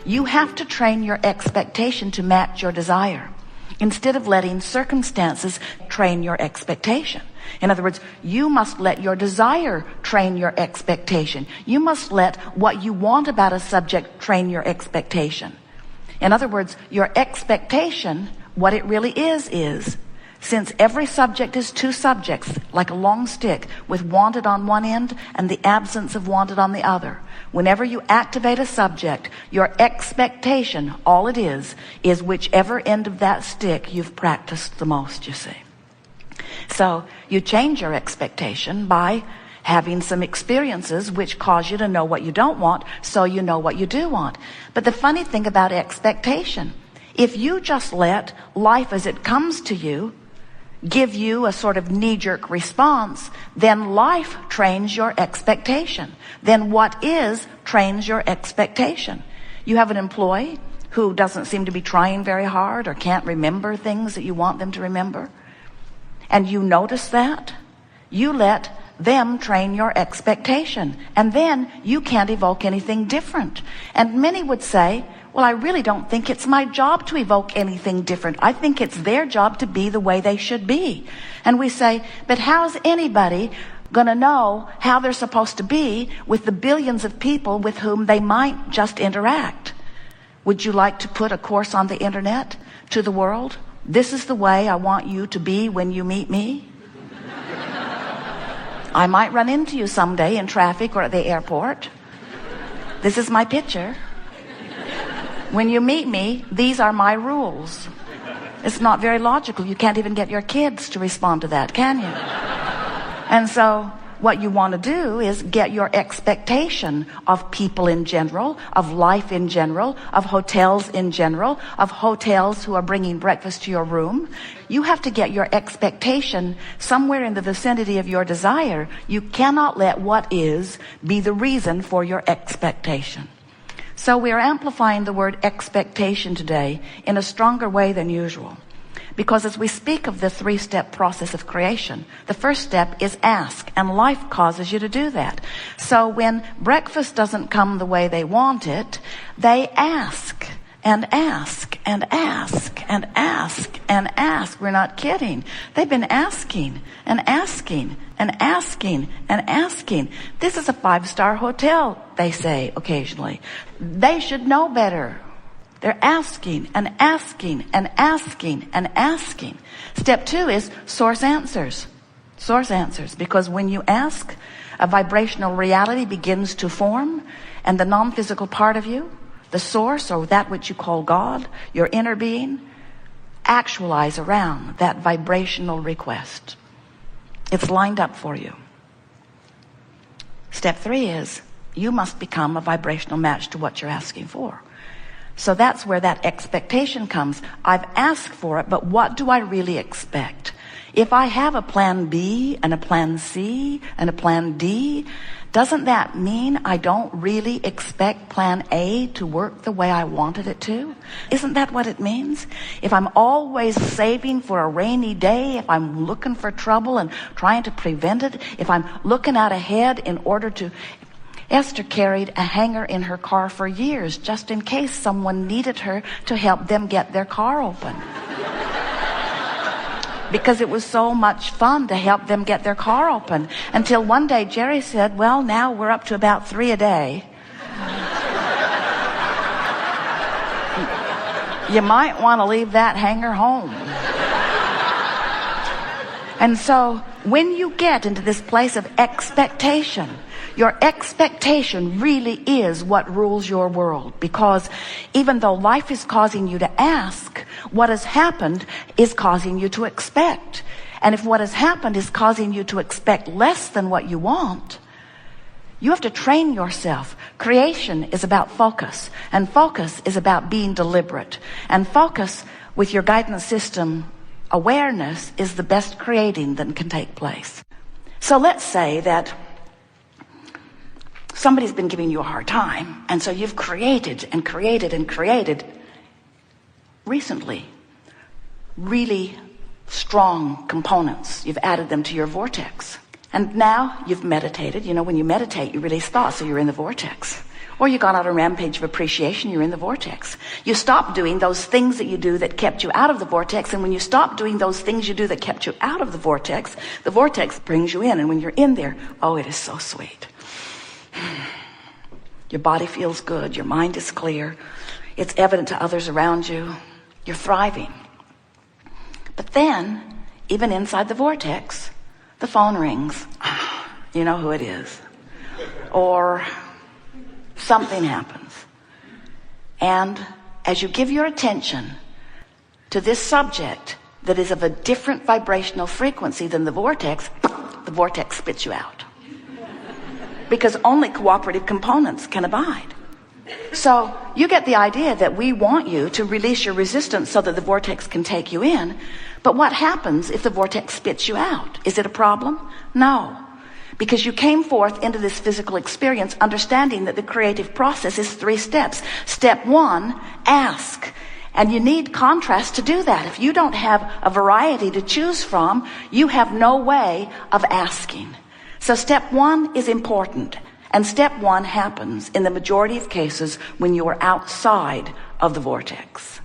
You have to train your expectation to match your desire, instead of letting circumstances train your expectation. In other words, you must let your desire train your expectation. You must let what you want about a subject train your expectation. In other words, your expectation, what it really is, since every subject is two subjects, like a long stick with wanted on one end and the absence of wanted on the other. Whenever you activate a subject, your expectation, all it is whichever end of that stick you've practiced the most, you see. So you change your expectation by having some experiences which cause you to know what you don't want, so you know what you do want. But the funny thing about expectation, if you just let life as it comes to you give you a sort of knee-jerk response, then life trains your expectation. Then what is trains your expectation. You have an employee who doesn't seem to be trying very hard or can't remember things that you want them to remember, and you notice that, you let them train your expectation, and then you can't evoke anything different. And many would say, well, I really don't think it's my job to evoke anything different. I think it's their job to be the way they should be. And we say, but how's anybody going to know how they're supposed to be with the billions of people with whom they might just interact? Would you like to put a course on the internet to the world? This is the way I want you to be when you meet me. I might run into you someday in traffic or at the airport. This is my picture. When you meet me, these are my rules. It's not very logical. You can't even get your kids to respond to that, can you? And so what you want to do is get your expectation of people in general, of life in general, of hotels in general, of hotels who are bringing breakfast to your room. You have to get your expectation somewhere in the vicinity of your desire. You cannot let what is be the reason for your expectation. So we are amplifying the word expectation today in a stronger way than usual. Because as we speak of the three-step process of creation, the first step is ask, and life causes you to do that. So when breakfast doesn't come the way they want it, they ask and ask and ask and ask and ask. We're not kidding. They've been asking and asking and asking and asking. This is a 5-star hotel, they say occasionally. They should know better. They're asking and asking and asking and asking. Step 2 is source answers. Source answers. Because when you ask, a vibrational reality begins to form, and the non-physical part of you, the source, or that which you call God, your inner being, actualize around that vibrational request. It's lined up for you. Step 3 is you must become a vibrational match to what you're asking for. So that's where that expectation comes. I've asked for it, but what do I really expect? If I have a plan B and a plan C and a plan D, doesn't that mean I don't really expect plan A to work the way I wanted it to? Isn't that what it means? If I'm always saving for a rainy day, if I'm looking for trouble and trying to prevent it, if I'm looking out ahead in order to... Esther carried a hanger in her car for years just in case someone needed her to help them get their car open. Because it was so much fun to help them get their car open. Until one day Jerry said, well, now we're up to about 3 a day. You might want to leave that hanger home. And so when you get into this place of expectation, your expectation really is what rules your world. Because even though life is causing you to ask, what has happened is causing you to expect. And if what has happened is causing you to expect less than what you want, you have to train yourself. Creation is about focus, and focus is about being deliberate. And focus with your guidance system awareness is the best creating that can take place. So let's say that somebody's been giving you a hard time, and so you've created and created and created recently really strong components. You've added them to your vortex. And now you've meditated. You know, when you meditate, you release thoughts, so you're in the vortex. Or you got on a rampage of appreciation, you're in the vortex. You stop doing those things that you do that kept you out of the vortex, and when you stop doing those things you do that kept you out of the vortex brings you in, and when you're in there, oh, it is so sweet. Your body feels good, your mind is clear, it's evident to others around you, you're thriving. But then, even inside the vortex, the phone rings. You know who it is. Or something happens. And as you give your attention to this subject that is of a different vibrational frequency than the vortex spits you out. Because only cooperative components can abide. So you get the idea that we want you to release your resistance so that the vortex can take you in. But what happens if the vortex spits you out? Is it a problem? No. Because you came forth into this physical experience understanding that the creative process is 3 steps. Step 1, ask. And you need contrast to do that. If you don't have a variety to choose from, you have no way of asking. So step 1 is important. And step 1 happens in the majority of cases when you are outside of the vortex.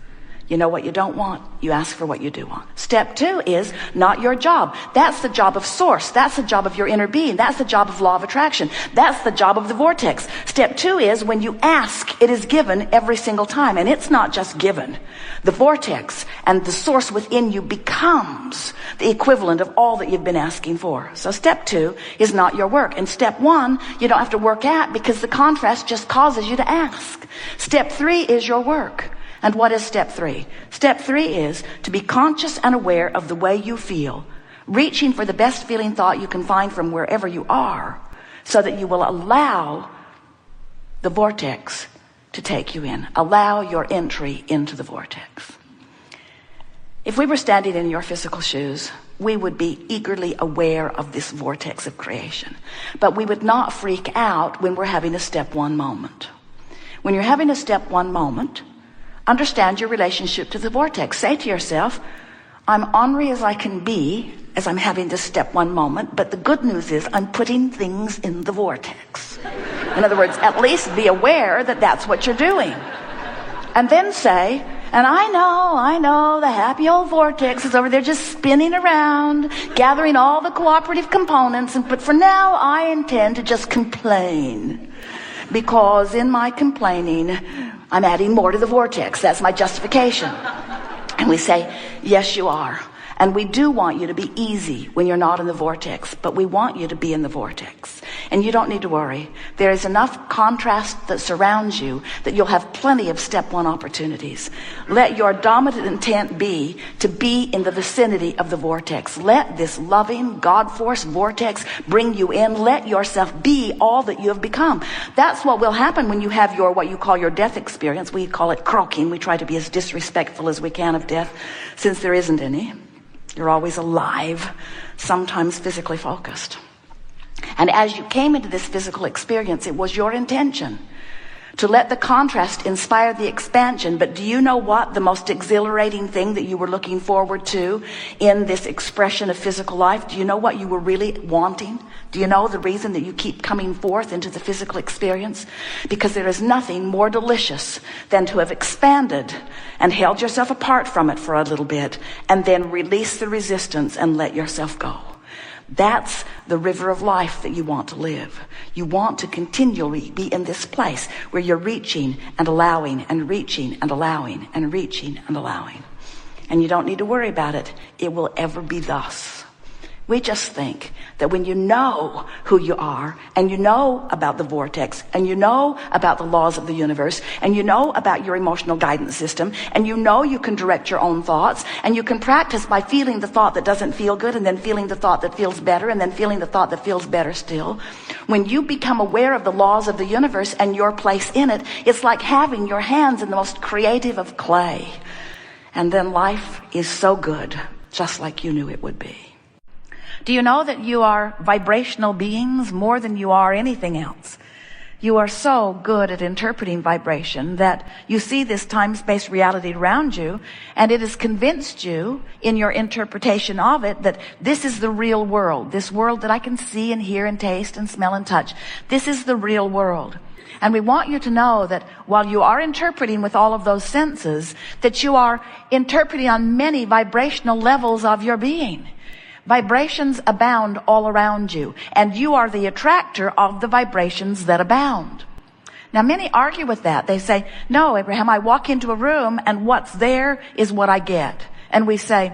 You know what you don't want, you ask for what you do want. Step 2 is not your job. That's the job of source. That's the job of your inner being. That's the job of law of attraction. That's the job of the vortex. Step 2 is when you ask, it is given every single time. And it's not just given. The vortex and the source within you becomes the equivalent of all that you've been asking for. So step 2 is not your work. And step 1, you don't have to work at because the contrast just causes you to ask. Step 3 is your work. And what is step 3? Step 3 is to be conscious and aware of the way you feel, reaching for the best feeling thought you can find from wherever you are, so that you will allow the vortex to take you in. Allow your entry into the vortex. If we were standing in your physical shoes, we would be eagerly aware of this vortex of creation. But we would not freak out when we're having a step 1 moment. When you're having a step 1 moment, understand your relationship to the vortex. Say to yourself, I'm ornery as I can be as I'm having this step 1 moment, but the good news is I'm putting things in the vortex. In other words, at least be aware that that's what you're doing. And then say, and I know, the happy old vortex is over there just spinning around, gathering all the cooperative components, but for now I intend to just complain. Because in my complaining, I'm adding more to the vortex. That's my justification. And we say, yes, you are. And we do want you to be easy when you're not in the vortex, but we want you to be in the vortex. And you don't need to worry. There is enough contrast that surrounds you that you'll have plenty of step 1 opportunities. Let your dominant intent be to be in the vicinity of the vortex. Let this loving God force vortex bring you in. Let yourself be all that you have become. That's what will happen when you have your, what you call your death experience. We call it croaking. We try to be as disrespectful as we can of death, since there isn't any. You're always alive, sometimes physically focused. And as you came into this physical experience, it was your intention to let the contrast inspire the expansion. But do you know what the most exhilarating thing that you were looking forward to in this expression of physical life? Do you know what you were really wanting? Do you know the reason that you keep coming forth into the physical experience? Because there is nothing more delicious than to have expanded and held yourself apart from it for a little bit and then release the resistance and let yourself go. That's the river of life that you want to live. You want to continually be in this place where you're reaching and allowing and reaching and allowing and reaching and allowing. And you don't need to worry about it. It will ever be thus. We just think that when you know who you are, and you know about the vortex, and you know about the laws of the universe, and you know about your emotional guidance system, and you know you can direct your own thoughts, and you can practice by feeling the thought that doesn't feel good, and then feeling the thought that feels better, and then feeling the thought that feels better still. When you become aware of the laws of the universe and your place in it, it's like having your hands in the most creative of clay. And then life is so good, just like you knew it would be. Do you know that you are vibrational beings more than you are anything else? You are so good at interpreting vibration that you see this time-space reality around you, and it has convinced you in your interpretation of it that this is the real world, this world that I can see and hear and taste and smell and touch. This is the real world. And we want you to know that while you are interpreting with all of those senses, that you are interpreting on many vibrational levels of your being. Vibrations abound all around you, and you are the attractor of the vibrations that abound. Now, many argue with that. They say, no, Abraham, I walk into a room and what's there is what I get. And we say,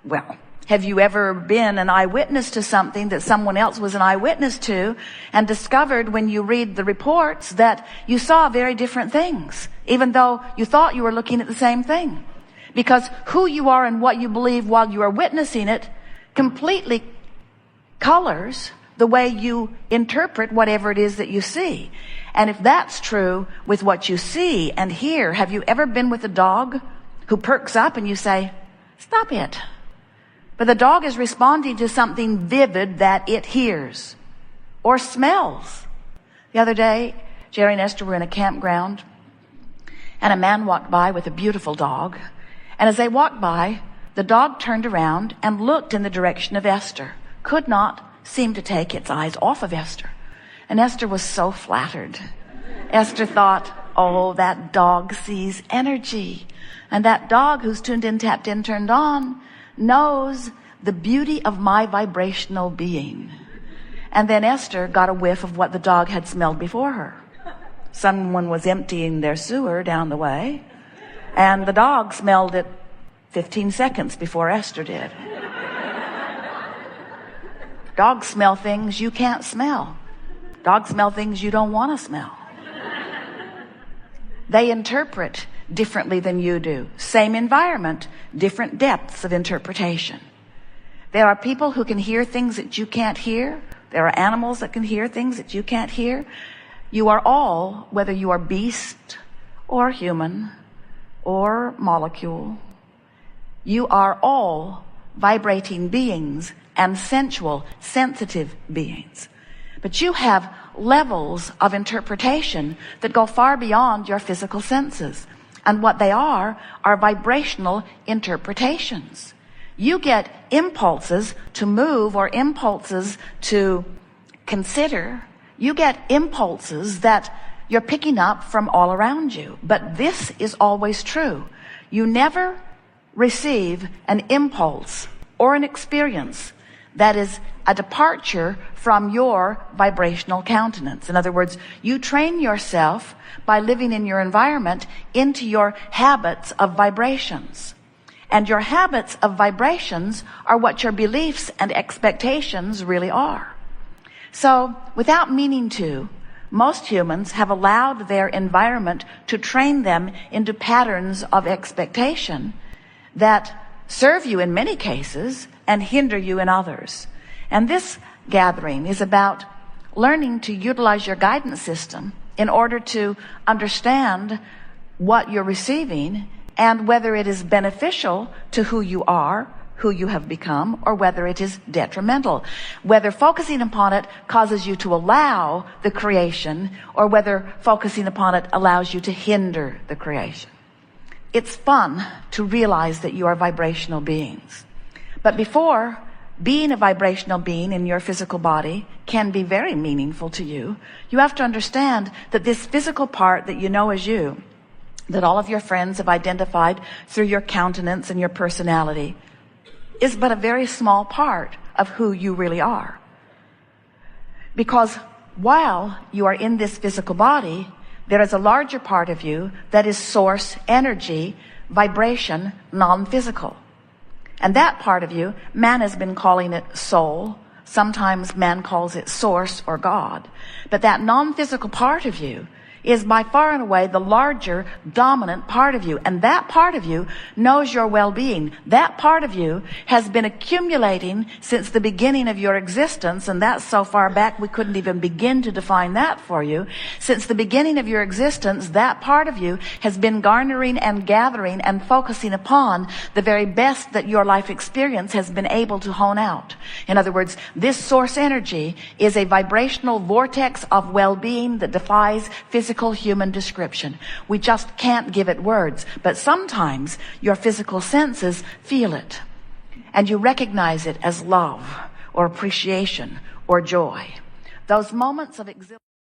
well, have you ever been an eyewitness to something that someone else was an eyewitness to and discovered when you read the reports that you saw very different things, even though you thought you were looking at the same thing? Because who you are and what you believe while you are witnessing it completely colors the way you interpret whatever it is that you see. And if that's true with what you see and hear, have you ever been with a dog who perks up and you say, stop it? But the dog is responding to something vivid that it hears or smells. The other day, Jerry and Esther were in a campground, and a man walked by with a beautiful dog. And as they walked by, the dog turned around and looked in the direction of Esther, could not seem to take its eyes off of Esther. And Esther was so flattered. Esther thought, oh, that dog sees energy. And that dog who's tuned in, tapped in, turned on, knows the beauty of my vibrational being. And then Esther got a whiff of what the dog had smelled before her. Someone was emptying their sewer down the way, and the dog smelled it 15 seconds before Esther did. Dogs smell things you can't smell. Dogs smell things you don't want to smell. They interpret differently than you do. Same environment, different depths of interpretation. There are people who can hear things that you can't hear. There are animals that can hear things that you can't hear. You are all, whether you are beast or human or molecule, you are all vibrating beings and sensual, sensitive beings. But you have levels of interpretation that go far beyond your physical senses. And what they are vibrational interpretations. You get impulses to move or impulses to consider. You get impulses that you're picking up from all around you. But this is always true. You never receive an impulse or an experience that is a departure from your vibrational countenance. In other words, you train yourself by living in your environment into your habits of vibrations. And your habits of vibrations are what your beliefs and expectations really are. So, without meaning to, most humans have allowed their environment to train them into patterns of expectation that serve you in many cases and hinder you in others. And this gathering is about learning to utilize your guidance system in order to understand what you're receiving and whether it is beneficial to who you are, who you have become, or whether it is detrimental. Whether focusing upon it causes you to allow the creation, or whether focusing upon it allows you to hinder the creation. It's fun to realize that you are vibrational beings. But before being a vibrational being in your physical body can be very meaningful to you, you have to understand that this physical part that you know as you, that all of your friends have identified through your countenance and your personality, is but a very small part of who you really are. Because while you are in this physical body, there is a larger part of you that is source energy, vibration, non-physical. And that part of you, man has been calling it soul. Sometimes man calls it source or God. But that non-physical part of you is by far and away the larger, dominant part of you. And that part of you knows your well-being. That part of you has been accumulating since the beginning of your existence, and that's so far back we couldn't even begin to define that for you. Since the beginning of your existence, that part of you has been garnering and gathering and focusing upon the very best that your life experience has been able to hone out. In other words, this source energy is a vibrational vortex of well-being that defies physical human description. We just can't give it words, but sometimes your physical senses feel it, and you recognize it as love or appreciation or joy. Those moments of exhilaration.